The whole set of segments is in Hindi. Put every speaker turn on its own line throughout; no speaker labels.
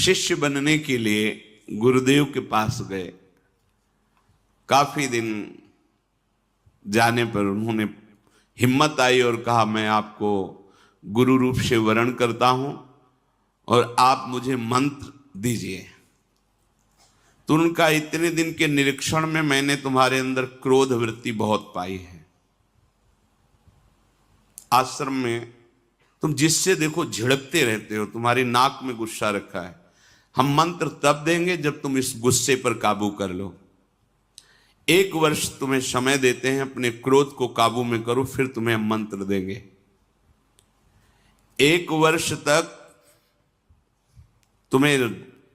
शिष्य बनने के लिए गुरुदेव के पास गए। काफी दिन जाने पर उन्होंने हिम्मत आई और कहा, मैं आपको गुरु रूप से वरण करता हूं और आप मुझे मंत्र दीजिए। तो उनका, इतने दिन के निरीक्षण में मैंने तुम्हारे अंदर क्रोध वृत्ति बहुत पाई है। आश्रम में तुम जिससे देखो झिड़कते रहते हो, तुम्हारी नाक में गुस्सा रखा है। हम मंत्र तब देंगे जब तुम इस गुस्से पर काबू कर लो। 1 वर्ष तुम्हें समय देते हैं, अपने क्रोध को काबू में करो, फिर तुम्हें हम मंत्र देंगे। 1 वर्ष तक तुम्हें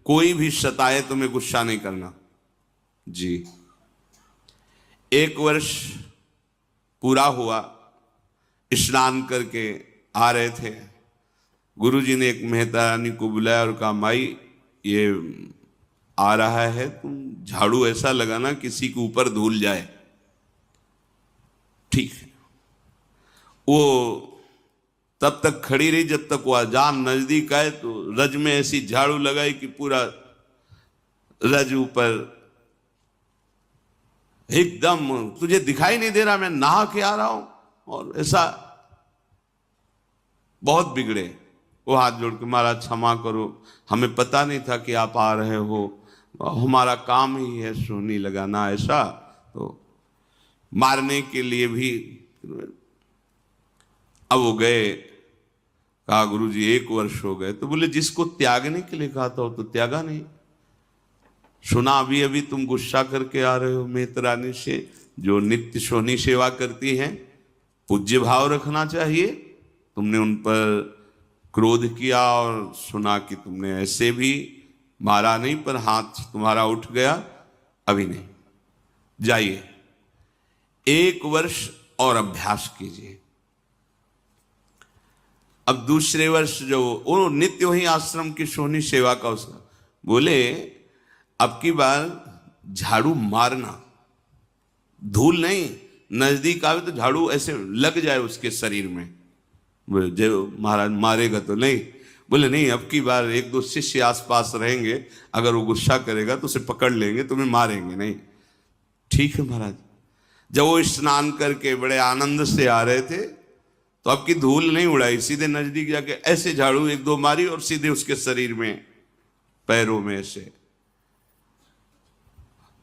कोई भी सताए, तुम्हें गुस्सा नहीं करना जी। 1 वर्ष पूरा हुआ, स्नान करके आ रहे थे। गुरुजी ने एक मेहता रानी को बुलाया और कहा, माई ये आ रहा है, तुम झाड़ू ऐसा लगाना किसी के ऊपर धूल जाए। ठीक है। वो तब तक खड़ी रही जब तक वो अजान नजदीक आए, तो रज में ऐसी झाड़ू लगाई कि पूरा रज ऊपर एकदम, तुझे दिखाई नहीं दे रहा मैं नहा के आ रहा हूं। और ऐसा बहुत बिगड़े। वो हाथ जोड़ के, महाराज क्षमा करो, हमें पता नहीं था कि आप आ रहे हो, हमारा काम ही है सोनी लगाना। ऐसा तो मारने के लिए भी। अब वो गए, कहा गुरुजी 1 वर्ष हो गए। तो बोले, जिसको त्यागने के लिए कहा था वो तो त्यागा नहीं। सुना अभी अभी तुम गुस्सा करके आ रहे हो मेहतरानी से, जो नित्य सोनी सेवा करती है। पूज्य भाव रखना चाहिए। तुमने उन पर क्रोध किया और सुना कि तुमने ऐसे भी मारा नहीं, पर हाथ तुम्हारा उठ गया, अभी नहीं, जाइए 1 वर्ष और अभ्यास कीजिए। अब दूसरे वर्ष जो वो नित्य वही आश्रम की सोनी सेवा का उसका, बोले अब की बार झाड़ू मारना, धूल नहीं, नजदीक आवे तो झाड़ू ऐसे लग जाए उसके शरीर में। बोले जो महाराज मारेगा तो नहीं। बोले नहीं, अब की बार 1-2 शिष्य आसपास रहेंगे, अगर वो गुस्सा करेगा तो उसे पकड़ लेंगे, तुम्हें मारेंगे नहीं। ठीक है महाराज। जब वो स्नान करके बड़े आनंद से आ रहे थे, तो अब की धूल नहीं उड़ाई, सीधे नजदीक जाके ऐसे झाड़ू 1-2 मारी और सीधे उसके शरीर में, पैरों में ऐसे।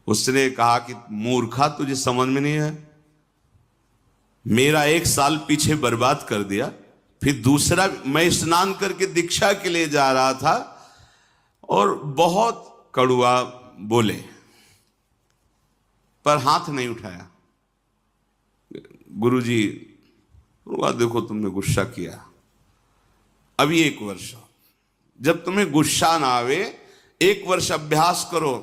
उसने कहा कि मूर्खा, तुझे समझ में नहीं है, मेरा 1 साल पीछे बर्बाद कर दिया। फिर दूसरा, मैं स्नान करके दीक्षा के लिए जा रहा था और बहुत कड़ुआ बोले, पर हाथ नहीं उठाया। गुरुजी, देखो तुमने गुस्सा किया, अभी 1 वर्ष, जब तुम्हें गुस्सा ना आवे 1 वर्ष अभ्यास करो।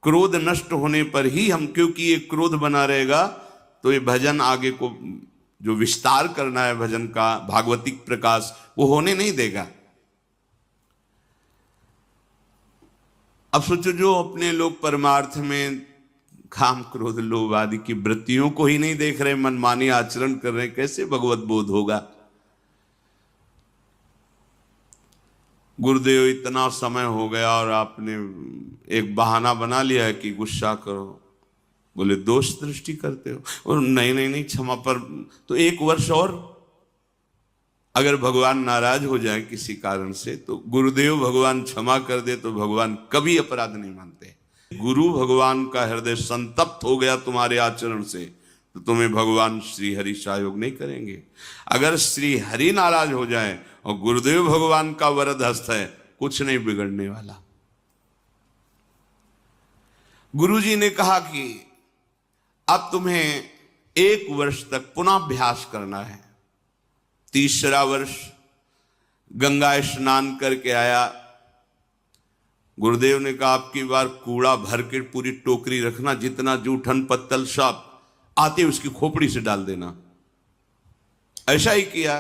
क्रोध नष्ट होने पर ही हम, क्योंकि ये क्रोध बना रहेगा तो ये भजन आगे को जो विस्तार करना है भजन का, भागवतिक प्रकाश, वो होने नहीं देगा। अब सोचो, जो अपने लोग परमार्थ में काम क्रोध लोभ आदि की वृत्तियों को ही नहीं देख रहे, मनमानी आचरण कर रहे, कैसे भगवत बोध होगा। गुरुदेव, इतना समय हो गया और आपने एक बहाना बना लिया है कि गुस्सा करो। बोले दोष दृष्टि करते हो। और नहीं नहीं नहीं, क्षमा पर तो 1 वर्ष और, अगर भगवान नाराज हो जाए किसी कारण से, तो गुरुदेव भगवान क्षमा कर दे तो भगवान कभी अपराध नहीं मानते। गुरु भगवान का हृदय संतप्त हो गया तुम्हारे आचरण से, तो तुम्हें भगवान श्री हरि सहयोग नहीं करेंगे। अगर श्री हरि नाराज हो जाए और गुरुदेव भगवान का वरद हस्त है, कुछ नहीं बिगड़ने वाला। गुरुजी ने कहा कि अब तुम्हें 1 वर्ष तक पुनः अभ्यास करना है। 3रा वर्ष गंगा स्नान करके आया। गुरुदेव ने कहा, आपकी बार कूड़ा भर के पूरी टोकरी रखना, जितना जूठन पत्तल सब आते उसकी खोपड़ी से डाल देना। ऐसा ही किया।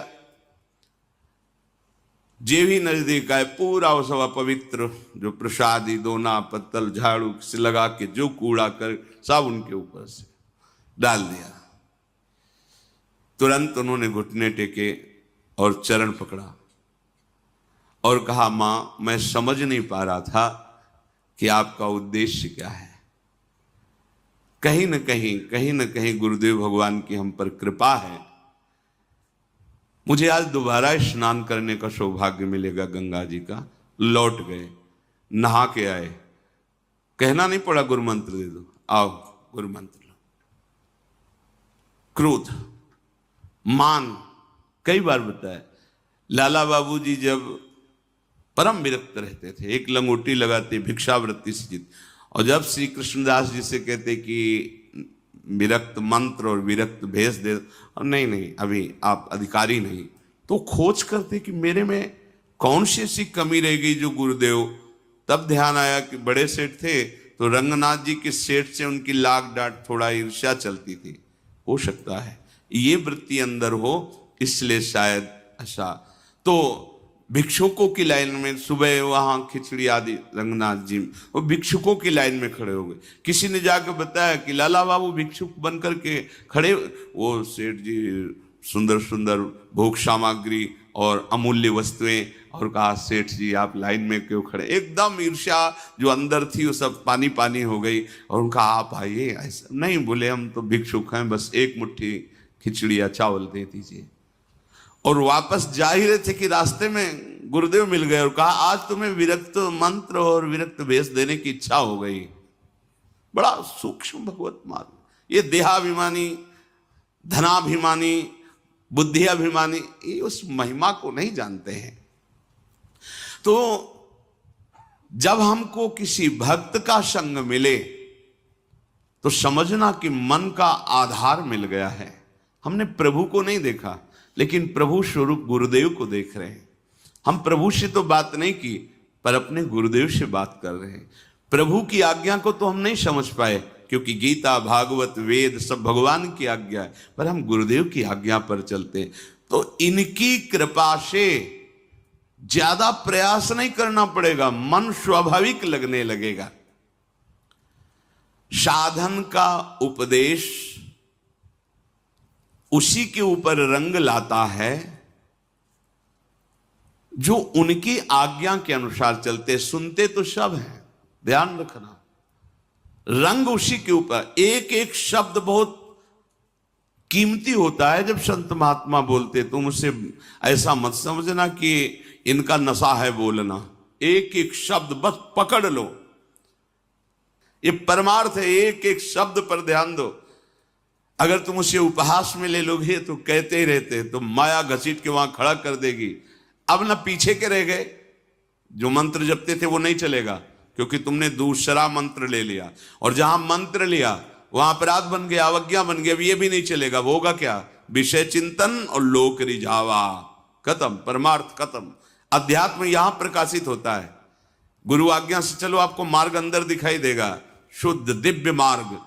जे भी नजदीक आए, पूरा वो सब पवित्र जो प्रसादी, दोना, पत्तल, झाड़ू से लगा के जो कूड़ा कर सब उनके ऊपर से डाल दिया। तुरंत उन्होंने घुटने टेके और चरण पकड़ा और कहा, माँ मैं समझ नहीं पा रहा था कि आपका उद्देश्य क्या है। कहीं न कहीं गुरुदेव भगवान की हम पर कृपा है। मुझे आज दोबारा स्नान करने का सौभाग्य मिलेगा गंगा जी का। लौट गए, नहा के आए, कहना नहीं पड़ा गुरु मंत्र दे दो, आओ गुरु मंत्र लो। क्रोध, मान, कई बार बताया, लाला बाबू जी जब परम विरक्त रहते थे, एक लंगोटी लगाते, भिक्षावृत्ति से जीत, और जब श्री कृष्णदास जी से कहते कि विरक्त मंत्र और विरक्त भेष दे, और नहीं अभी आप अधिकारी नहीं, तो खोज करते कि मेरे में कौन सी ऐसी कमी रह गई जो गुरुदेव। तब ध्यान आया कि बड़े सेठ थे तो रंगनाथ जी के सेठ से उनकी लाग डांट, थोड़ा ईर्ष्या चलती थी, हो सकता है ये वृत्ति अंदर हो, इसलिए शायद ऐसा। तो भिक्षुकों की लाइन में सुबह वहां खिचड़ी आदि, रंगनाथ जी वो भिक्षुकों की लाइन में खड़े हो गए। किसी ने जाकर बताया कि लाला बाबू भिक्षुक बन करके खड़े, वो सेठ जी सुंदर सुंदर भोग सामग्री और अमूल्य वस्तुएं, और कहा सेठ जी आप लाइन में क्यों खड़े। एकदम ईर्ष्या जो अंदर थी वो सब पानी पानी हो गई, और उनका आप आइए। ऐसा नहीं, बोले हम तो भिक्षुक हैं, बस एक मुट्ठी खिचड़ी या चावल दे दीजिए। और वापस जा ही रहे थे कि रास्ते में गुरुदेव मिल गए और कहा, आज तुम्हें विरक्त मंत्र और विरक्त भेष देने की इच्छा हो गई। बड़ा सूक्ष्म भगवत मार्ग। ये देहाभिमानी, धनाभिमानी, बुद्धियाभिमानी, ये उस महिमा को नहीं जानते हैं। तो जब हमको किसी भक्त का संग मिले तो समझना कि मन का आधार मिल गया है। हमने प्रभु को नहीं देखा, लेकिन प्रभु स्वरूप गुरुदेव को देख रहे हैं। हम प्रभु से तो बात नहीं की, पर अपने गुरुदेव से बात कर रहे हैं। प्रभु की आज्ञा को तो हम नहीं समझ पाए, क्योंकि गीता, भागवत, वेद सब भगवान की आज्ञा है, पर हम गुरुदेव की आज्ञा पर चलते। तो इनकी कृपा से ज्यादा प्रयास नहीं करना पड़ेगा, मन स्वाभाविक लगने लगेगा। साधन का उपदेश उसी के ऊपर रंग लाता है जो उनकी आज्ञा के अनुसार चलते। सुनते तो सब हैं, ध्यान रखना, रंग उसी के ऊपर। एक एक शब्द बहुत कीमती होता है। जब संत महात्मा बोलते तुम उसे ऐसा मत समझना कि इनका नशा है बोलना। एक एक शब्द बस पकड़ लो, ये परमार्थ है। एक एक शब्द पर ध्यान दो। अगर तुम उसे उपहास में ले लोगे तो कहते ही रहते, तो माया घसीट के वहां खड़ा कर देगी। अब ना पीछे के रह गए, जो मंत्र जपते थे वो नहीं चलेगा, क्योंकि तुमने दूसरा मंत्र ले लिया, और जहां मंत्र लिया वहां अपराध बन गया, अवज्ञा बन गया। अब ये भी नहीं चलेगा। वो होगा क्या? विषय चिंतन और लोक रिझावा, खत्म, परमार्थ खत्म। अध्यात्म यहां प्रकाशित होता है। गुरु आज्ञा से चलो, आपको मार्ग अंदर दिखाई देगा, शुद्ध दिव्य मार्ग।